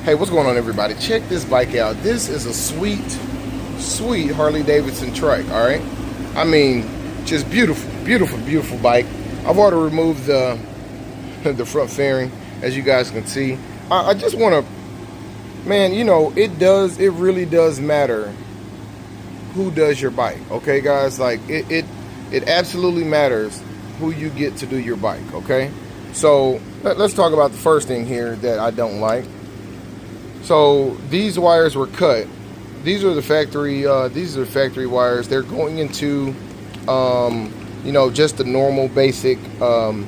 Hey, what's going on, everybody? Check this bike out. This is a sweet Harley Davidson Trike, all right? I mean, just beautiful bike. I've already removed the front fairing, as you guys can see. I just want to, man, you know, it really does matter who does your bike, okay, guys? Like, it absolutely matters who you get to do your bike, okay? So, let's talk about the first thing here that I don't like. So these wires were cut. These are the factory wires. They're going into you know, just the normal basic line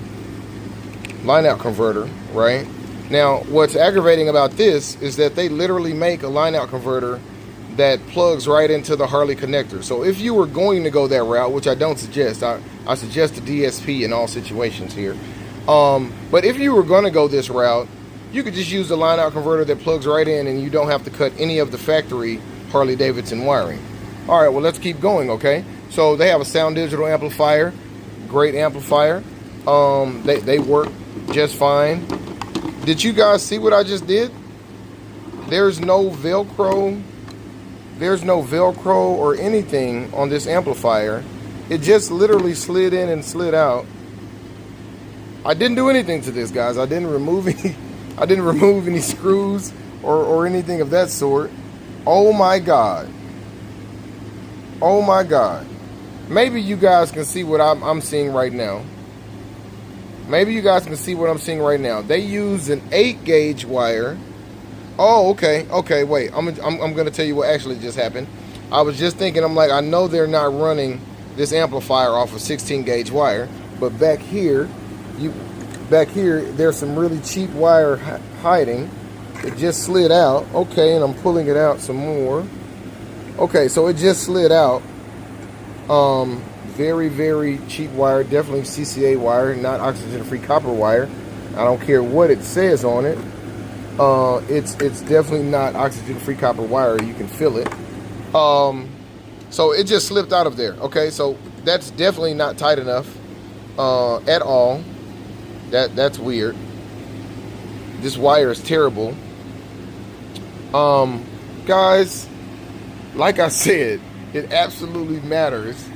out converter, right? Now what's aggravating about this is that they literally make a line out converter that plugs right into the Harley connector. So if you were going to go that route, which I don't suggest, I suggest the DSP in all situations here, but if you were going to go this route, you could just use the line out converter that plugs right in, and you don't have to cut any of the factory Harley Davidson wiring. All right, well, let's keep going, okay? So they have a sound digital amplifier, great amplifier. They work just fine. Did you guys see what I just did? There's no Velcro or anything on this amplifier. It just literally slid in and slid out. I didn't do anything to this, guys. I didn't remove any screws or anything of that sort. Oh my God. Oh my God. Maybe you guys can see what I'm seeing right now. Maybe you guys can see what I'm seeing right now. They use an 8-gauge wire. Oh, okay, wait. I'm gonna tell you what actually just happened. I was just thinking, I'm like, I know they're not running this amplifier off a 16-gauge wire, but back here, there's some really cheap wire hiding. It just slid out. Okay, and I'm pulling it out some more. Okay, so it just slid out. Very cheap wire. Definitely CCA wire, not oxygen-free copper wire. I don't care what it says on it. It's definitely not oxygen-free copper wire. You can feel it. So it just slipped out of there. Okay, so that's definitely not tight enough at all. That's weird. This wire is terrible. Guys, like I said, it absolutely matters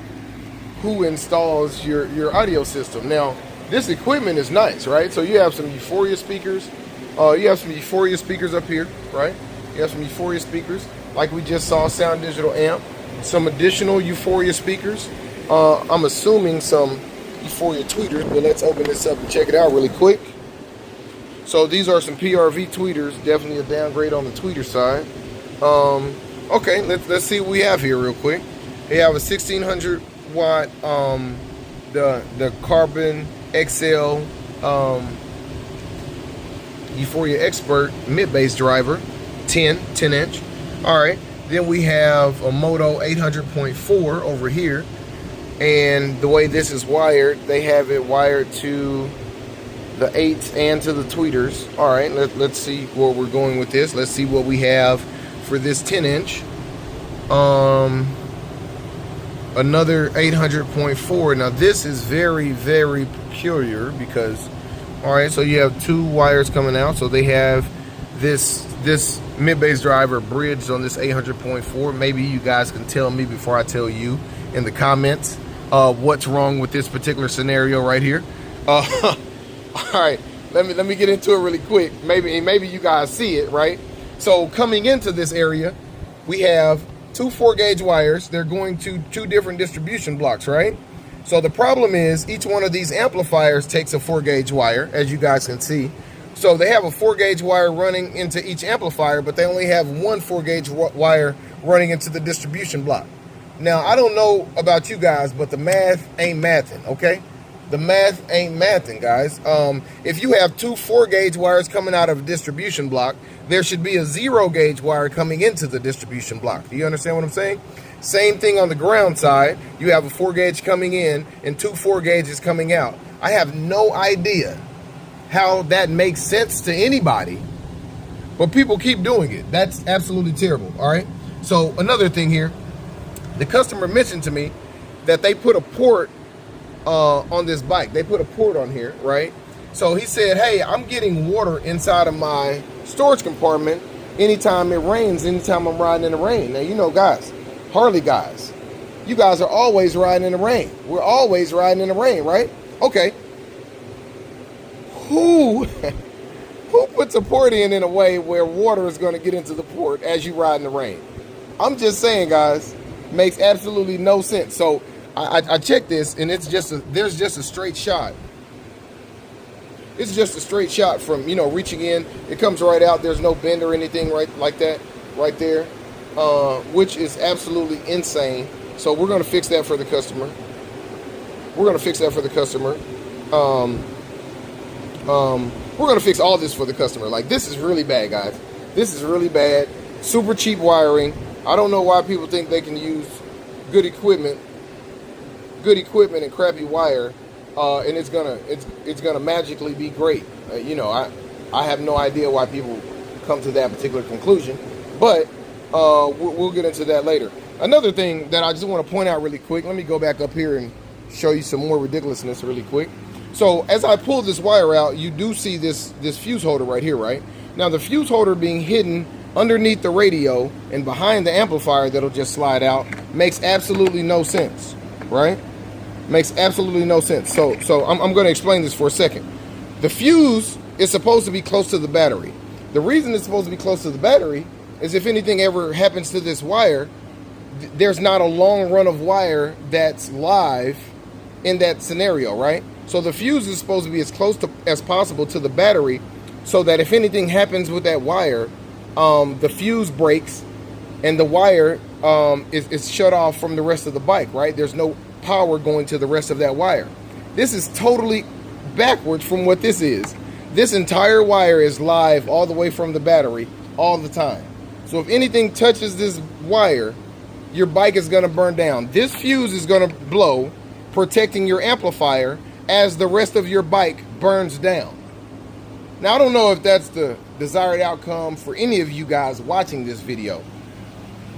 who installs your audio system. Now, this equipment is nice, right? So you have some Euphoria speakers. You have some Euphoria speakers up here, right? You have some Euphoria speakers, like we just saw, sound digital amp. Some additional Euphoria speakers. I'm assuming some Euphoria tweeters, but let's open this up and check it out really quick. So these are some PRV tweeters, definitely a downgrade on the tweeter side. Okay, let's see what we have here real quick. They have a 1600 watt the Carbon XL Euphoria Expert mid bass driver, 10 inch. All right, then we have a Moto 800.4 over here. And the way this is wired, they have it wired to the 8s and to the tweeters. All right, let's see where we're going with this. Let's see what we have for this 10 inch. Another 800.4. Now this is very peculiar because, all right, so you have two wires coming out. So they have this mid-bass driver bridged on this 800.4. Maybe you guys can tell me before I tell you in the comments what's wrong with this particular scenario right here. All right, let me get into it really quick. Maybe you guys see it, right? So coming into this area, we have two 4-gauge wires. They're going to two different distribution blocks, right? So the problem is each one of these amplifiers takes a 4-gauge wire, as you guys can see. So they have a 4-gauge wire running into each amplifier, but they only have one 4-gauge wire running into the distribution block. Now, I don't know about you guys, but the math ain't mathing, okay? The math ain't mathing, guys. If you have two 4-gauge wires coming out of a distribution block, there should be a 0-gauge wire coming into the distribution block. Do you understand what I'm saying? Same thing on the ground side. You have a 4-gauge coming in and two 4-gauges coming out. I have no idea how that makes sense to anybody, but people keep doing it. That's absolutely terrible, all right? So another thing here, the customer mentioned to me that they put a port on this bike. They put a port on here, right? So he said, hey, I'm getting water inside of my storage compartment anytime it rains, anytime I'm riding in the rain. Now, you know, guys, Harley guys, you guys are always riding in the rain. We're always riding in the rain, right? Okay. Who puts a port in a way where water is going to get into the port as you ride in the rain? I'm just saying, guys, makes absolutely no sense. So I checked this, and it's just there's just a straight shot. It's just a straight shot from, you know, reaching in. It comes right out. There's no bend or anything right like that right there, which is absolutely insane. So we're going to fix that for the customer. We're going to fix that for the customer. We're going to fix all this for the customer. Like, this is really bad, guys. This is really bad. Super cheap wiring. I don't know why people think they can use good equipment and crappy wire, and it's gonna magically be great. You know, I have no idea why people come to that particular conclusion, but we'll get into that later. Another thing that I just want to point out really quick. Let me go back up here and show you some more ridiculousness really quick. So as I pull this wire out, you do see this fuse holder right here, right? Now the fuse holder being hidden underneath the radio and behind the amplifier that'll just slide out makes absolutely no sense, right? Makes absolutely no sense. So I'm going to explain this for a second. The fuse is supposed to be close to the battery. The reason it's supposed to be close to the battery is if anything ever happens to this wire, there's not a long run of wire that's live in that scenario, right? So the fuse is supposed to be as close as possible to the battery so that if anything happens with that wire, the fuse breaks and the wire is shut off from the rest of the bike, right? There's no power going to the rest of that wire. This is totally backwards from what this is. This entire wire is live all the way from the battery all the time. So if anything touches this wire, your bike is going to burn down. This fuse is going to blow, protecting your amplifier as the rest of your bike burns down. Now, I don't know if that's the desired outcome for any of you guys watching this video,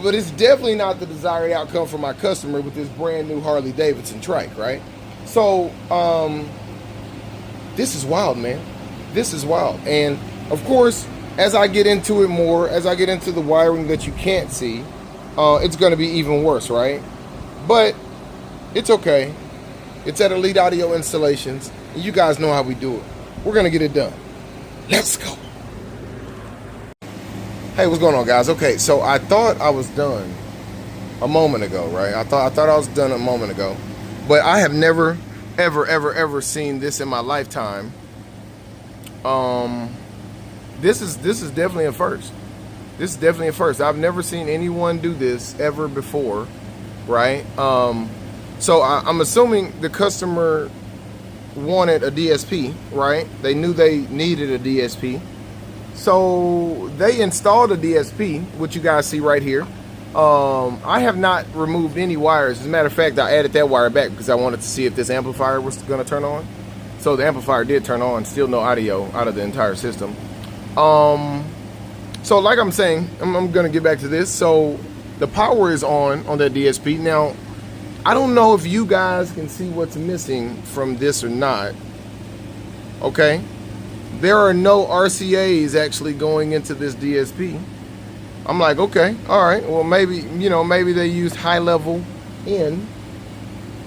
but it's definitely not the desired outcome for my customer with this brand new Harley Davidson Trike, right? So, this is wild, man. This is wild. And of course, as I get into it more, as I get into the wiring that you can't see, it's going to be even worse, right? But it's okay. It's at Elite Audio Installations, and you guys know how we do it. We're going to get it done. Let's go. Hey, what's going on, guys? Okay, so I thought I was done a moment ago, right? I thought I was done a moment ago, but I have never, ever seen this in my lifetime. This is definitely a first. This is definitely a first. I've never seen anyone do this ever before, right? So I'm assuming the customer wanted a DSP, right? They knew they needed a DSP. So they installed a DSP, which you guys see right here. I have not removed any wires. As a matter of fact, I added that wire back because I wanted to see if this amplifier was going to turn on. So the amplifier did turn on, still no audio out of the entire system. So like I'm saying, I'm going to get back to this. So the power is on that DSP. Now, I don't know if you guys can see what's missing from this or not. Okay. There are no RCAs actually going into this DSP. I'm like, okay, all right. Well, maybe, you know, maybe they used high level in,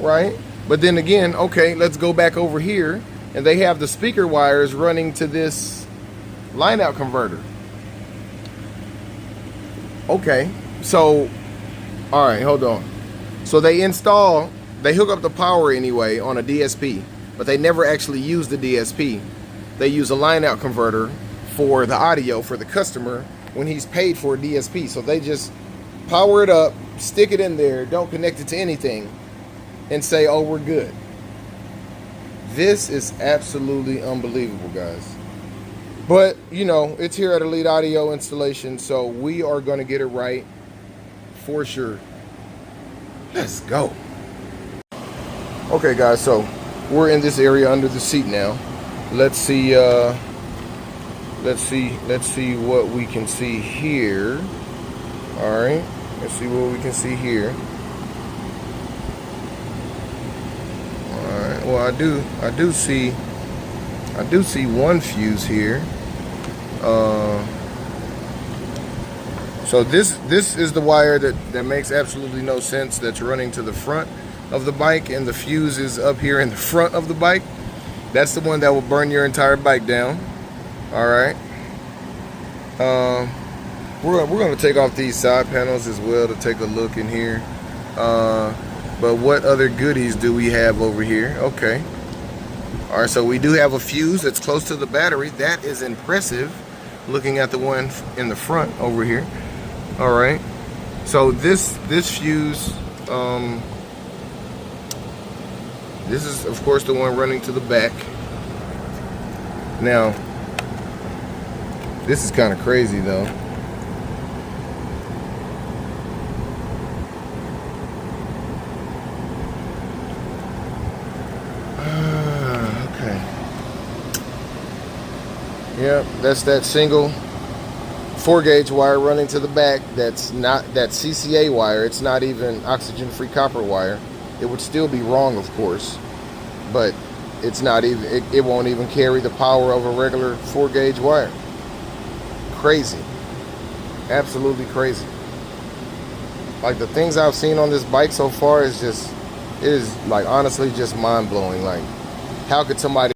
right? But then again, okay, let's go back over here, and they have the speaker wires running to this line out converter. Okay, so, all right, hold on. So they hook up the power anyway on a DSP, but they never actually use the DSP. They use a line out converter for the audio for the customer when he's paid for a DSP. So they just power it up, stick it in there, don't connect it to anything, and say, oh, we're good. This is absolutely unbelievable, guys. But, you know, it's here at Elite Audio Installation, so we are going to get it right for sure. Let's go. Okay, guys, so we're in this area under the seat now. Let's see what we can see here. All right, let's see what we can see here. All right, well, I do see one fuse here. So this is the wire that makes absolutely no sense, that's running to the front of the bike, and the fuse is up here in the front of the bike. That's the one that will burn your entire bike down. All right. We're going to take off these side panels as well to take a look in here. But what other goodies do we have over here? Okay. All right, so we do have a fuse that's close to the battery. That is impressive, looking at the one in the front over here. All right. So this fuse, this is of course the one running to the back. Now, this is kind of crazy though. Okay. Yep, that's that single 4-gauge wire running to the back. That's not that CCA wire. It's not even oxygen-free copper wire. It would still be wrong, of course, but it's not even. It won't even carry the power of a regular 4-gauge wire. Crazy, absolutely crazy. Like, the things I've seen on this bike so far is just, it is like honestly just mind-blowing. Like, how could somebody